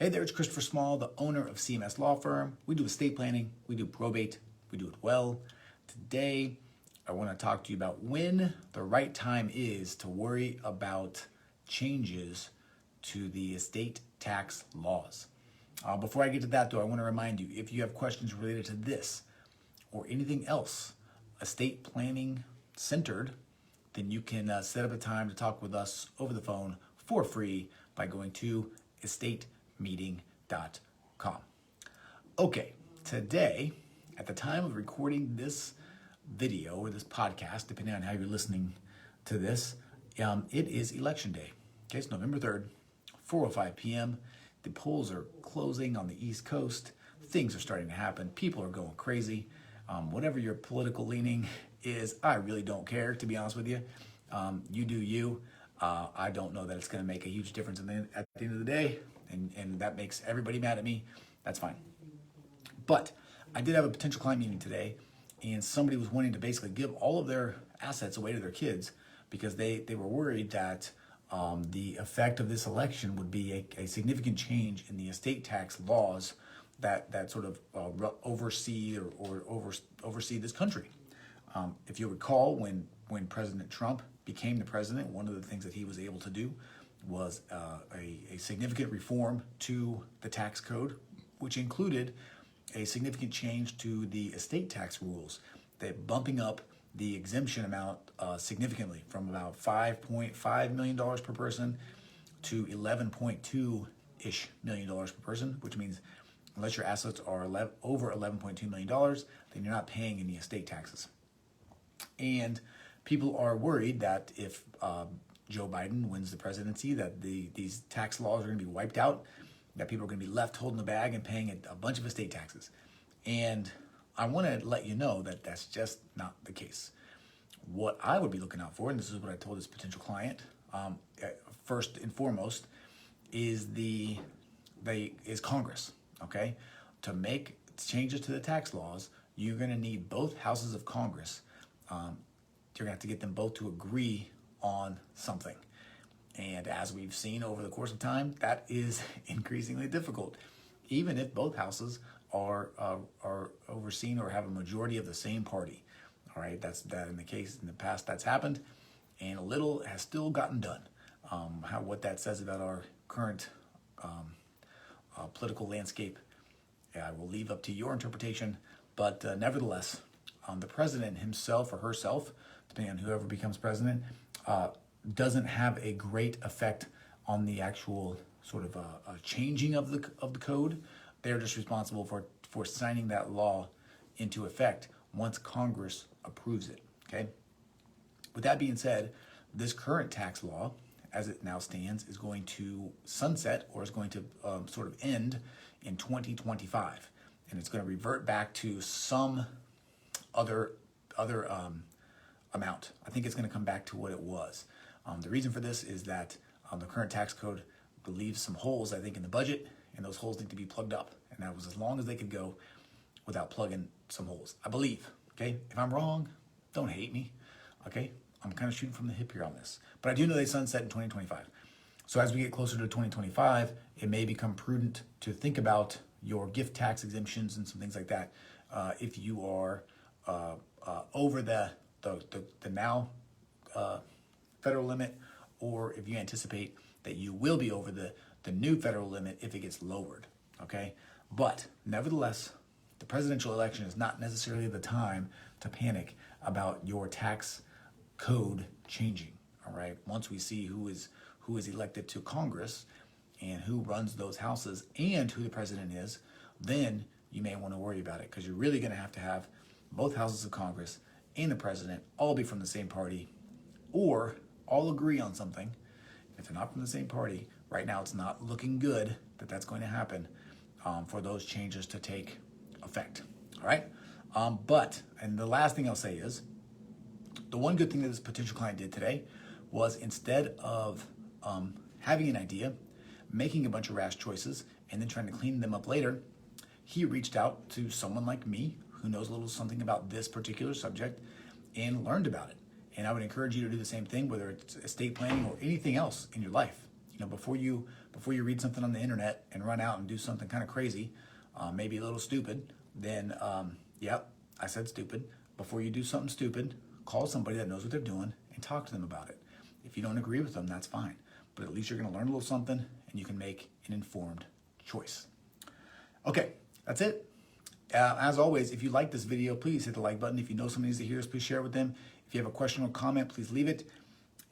Hey there, it's Christopher Small, the owner of CMS Law Firm. We do estate planning, we do probate, we do it well. Today, I want to talk to you about when the right time is to worry about changes to the estate tax laws. Before I get to that though, I want to remind you, if you have questions related to this or anything else estate planning centered, then you can set up a time to talk with us over the phone for free by going to estatemeeting.com. Okay, today, at the time of recording this video or this podcast, depending on how you're listening to this, it is election day. Okay, it's November 3rd, 4:05 p.m. The polls are closing on the East Coast. Things are starting to happen. People are going crazy. Whatever your political leaning is, I really don't care, to be honest with you. You do you. I don't know that it's going to make a huge difference at the end of the day, and that makes everybody mad at me. That's fine. But I did have a potential client meeting today, and somebody was wanting to basically give all of their assets away to their kids because they were worried that the effect of this election would be a significant change in the estate tax laws that sort of oversee oversee this country. If you recall, when President Trump became the president, one of the things that he was able to do was a significant reform to the tax code, which included a significant change to the estate tax rules, that bumping up the exemption amount significantly from about $5.5 million per person to $11.2-ish million per person, which means unless your assets are over $11.2 million, then you're not paying any estate taxes. And people are worried that if Joe Biden wins the presidency, that these tax laws are going to be wiped out, that people are going to be left holding the bag and paying a bunch of estate taxes. And I want to let you know that that's just not the case. What I would be looking out for, and this is what I told this potential client, first and foremost, is Congress. Okay, to make changes to the tax laws, you're going to need both houses of Congress. You're going to have to get them both to agree on something. And as we've seen over the course of time, that is increasingly difficult, even if both houses are overseen or have a majority of the same party. All right, that's that in the case in the past that's happened, and a little has still gotten done. What that says about our current political landscape, I will leave up to your interpretation. But nevertheless, the president himself or herself, depending on whoever becomes president, doesn't have a great effect on the actual sort of changing of the code. They're just responsible for signing that law into effect once Congress approves it. Okay. With that being said, this current tax law, as it now stands, is going to sunset, or is going to sort of end in 2025, and it's going to revert back to some other amount. I think it's going to come back to what it was. The reason for this is that the current tax code leaves some holes, I think, in the budget, and those holes need to be plugged up. And that was as long as they could go without plugging some holes, I believe. Okay, if I'm wrong, don't hate me. Okay, I'm kind of shooting from the hip here on this, but I do know they sunset in 2025. So as we get closer to 2025, it may become prudent to think about your gift tax exemptions and some things like that. If you are over the now federal limit, or if you anticipate that you will be over the new federal limit if it gets lowered. Okay, but nevertheless, the presidential election is not necessarily the time to panic about your tax code changing. All right, once we see who is elected to Congress and who runs those houses and who the president is, then you may want to worry about it, because you're really going to have both houses of Congress and the president all be from the same party, or all agree on something. If they're not from the same party, right now it's not looking good that that's going to happen for those changes to take effect. All right, and the last thing I'll say is, the one good thing that this potential client did today was, instead of having an idea, making a bunch of rash choices, and then trying to clean them up later, he reached out to someone like me who knows a little something about this particular subject and learned about it. And I would encourage you to do the same thing, whether it's estate planning or anything else in your life. before you read something on the internet and run out and do something kind of crazy, maybe a little stupid, then yep, I said stupid. Before you do something stupid, call somebody that knows what they're doing and talk to them about it. If you don't agree with them, that's fine. But at least you're going to learn a little something and you can make an informed choice. Okay, that's it. As always, if you like this video, please hit the like button. If you know somebody needs to hear this, please share it with them. If you have a question or comment, please leave it.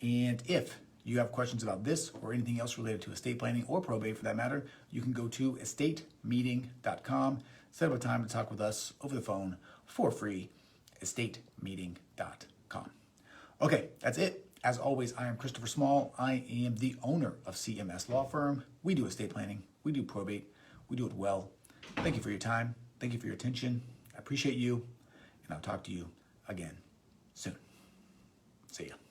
And if you have questions about this or anything else related to estate planning or probate for that matter, you can go to estatemeeting.com, set up a time to talk with us over the phone for free, estatemeeting.com. Okay, that's it. As always, I am Christopher Small. I am the owner of CMS Law Firm. We do estate planning. We do probate. We do it well. Thank you for your time. Thank you for your attention. I appreciate you, and I'll talk to you again soon. See ya.